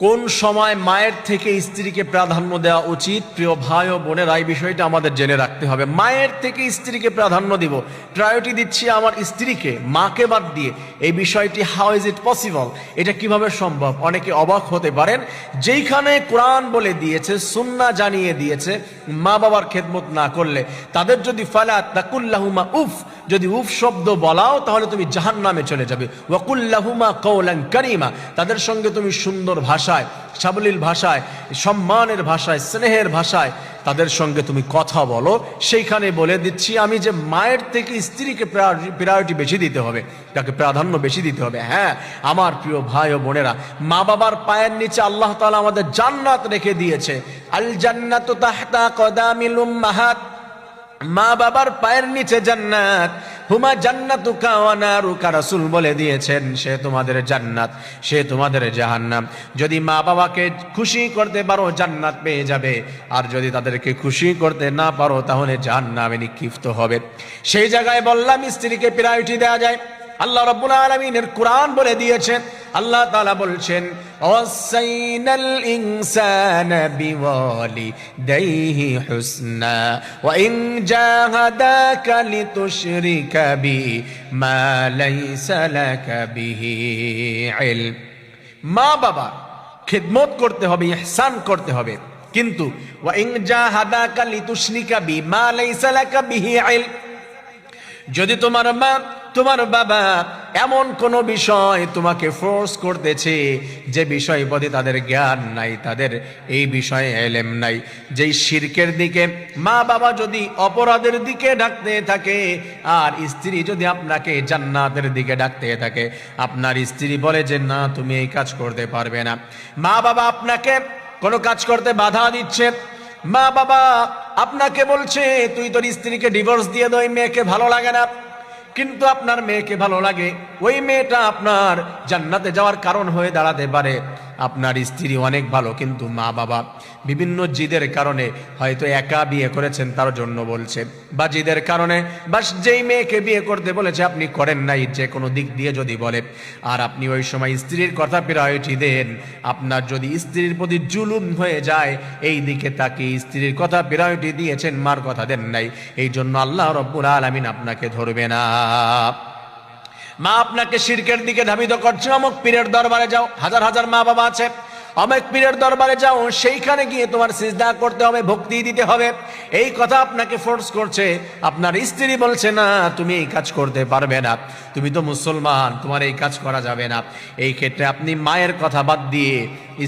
কোন সময় মায়ের থেকে স্ত্রীকে প্রাধান্য দেওয়া উচিত? প্রিয় ভাই ও বোনেরা, এই বিষয়টা আমাদের জেনে রাখতে হবে। মায়ের থেকে স্ত্রীকে প্রাধান্য দিব, প্রায়োরিটি দিচ্ছি আমার স্ত্রীকে, মাকে বাদ দিয়ে। এই বিষয়টি হাউ ইজ ইট পসিবল? এটা কিভাবে সম্ভব? অনেকে অবাক হতে পারেন। যেইখানে কোরআন বলে দিয়েছে, সুন্নাহ জানিয়ে দিয়েছে, মা বাবার খেদমত না করলে তাদের যদি ফালা তাকুল্লাহুমা উফ, যদি উফ শব্দ বলাও তাহলে তুমি জাহান্নামে চলে যাবে। ওয়াকুল্লাহুমা কওলান কারীমা, তাদের সঙ্গে তুমি সুন্দর ভাষায়, সাবলীল ভাষায়, সম্মানের ভাষায়, স্নেহের ভাষায় তাদের সঙ্গে তুমি কথা বলো। সেইখানে বলে দিচ্ছি আমি যে মায়ের থেকে স্ত্রীকে প্রায়োরিটি বেশি দিতে হবে, তাকে প্রাধান্য বেশি দিতে হবে। হ্যাঁ আমার প্রিয় ভাই ও বোনেরা, মা বাবার পায়ের নিচে আল্লাহ তাআলা আমাদের জান্নাত রেখে দিয়েছে। আল জান্নাতু তাহতা কদামিল উম্মাহাত, মা বাবার পায়ের নিচে জান্নাত। হুমা জান্নাতুকা ওয়া নারুকা, রাসূল বলে দিয়েছেন সে তোমাদের জান্নাত, সে তোমাদের জাহান্নাম। যদি মা বাবাকে খুশি করতে পারো জান্নাত পেয়ে যাবে, আর যদি তাদেরকে খুশি করতে না পারো তাহলে জাহান্নামে নিক্ষিপ্ত হবে। সেই জায়গায় বললাম স্ত্রীকে প্রায়োরিটি দেওয়া যায়। আল্লাহ রাব্বুল আলামিনের কোরআন বলে দিয়েছেন, আল্লাহ তাআলা বলছেন ওয়াসাইনাল ইনসানা বিওয়ালিদাইহি হুসনা ওয়া ইন জাহাদাকা লিতুশরিকা বি মা লাইসা লাকা বিহি ইলম। মা বাবা খিদমত করতে হবে, ইহসান করতে হবে, কিন্তু ওয়া ইন জাহাদাকা লিতুশরিকা বি মা লাইসা লাকা বিহি ইলম, যদি তোমার মা তোমার বাবা এমন কোন বিষয় তোমাকে ফোর্স করতেছে যে বিষয় প্রতি তাদের জ্ঞান নাই, তাদের এই বিষয়ে এলেম নাই, যেই শিরকের দিকে মা বাবা যদি অপরাধের দিকে ডাকতে থাকে, আর স্ত্রী যদি আপনাকে জান্নাতের দিকে ডাকতে থাকে, আপনার স্ত্রী বলে যে না তুমি এই কাজ করতে পারবে না, মা বাবা আপনাকে কোনো কাজ করতে বাধা দিচ্ছে, মা বাবা আপনাকে বলছে তুই তোর স্ত্রীকে ডিভোর্স দিয়ে দাও, মেয়েকে ভালো লাগে না, কিন্তু আপনার মেয়েকে ভালো লাগে, ওই মেয়েটা আপনার জান্নাতে যাওয়ার কারণ হয়ে দাঁড়াতে পারে। আপনার স্ত্রী অনেক ভালো, কিন্তু মা বাবা বিভিন্ন জিদের কারণে, হয়তো একা বিয়ে করেছেন তার জন্য বলছে, বা জিদের কারণে, বাস যেই মেয়েকে বিয়ে করতে বলেছে আপনি করেন নাই, যে কোনো দিক দিয়ে যদি বলে, আর আপনি ওই সময় স্ত্রীর কথা প্রায়োরিটি দেন, আপনার যদি স্ত্রীর প্রতি জুলুম হয়ে যায়, এই দিকে তাকে স্ত্রীর কথা প্রায়োরিটি দিয়েছেন, মার কথা দেন নাই, এই জন্য আল্লাহ রাব্বুল আলামিন আপনাকে ধরবে না। মা আপনাকে শিরকের দিকে ধাবিত করছে, অমুক পীরের দরবারে যাও, হাজার হাজার মা বাবা আছে, অমুক পীরের দরবারে যাও, সেইখানে গিয়ে তোমার সিজদা করতে হবে, ভক্তি দিতে হবে, এই কথা আপনাকে ফোর্স করছে। আপনার স্ত্রী বলছে না তুমি এই কাজ করতে পারবে না, তুমি তো মুসলমান, তোমার এই কাজ করা যাবে না। এই ক্ষেত্রে আপনি মায়ের কথা বাদ দিয়ে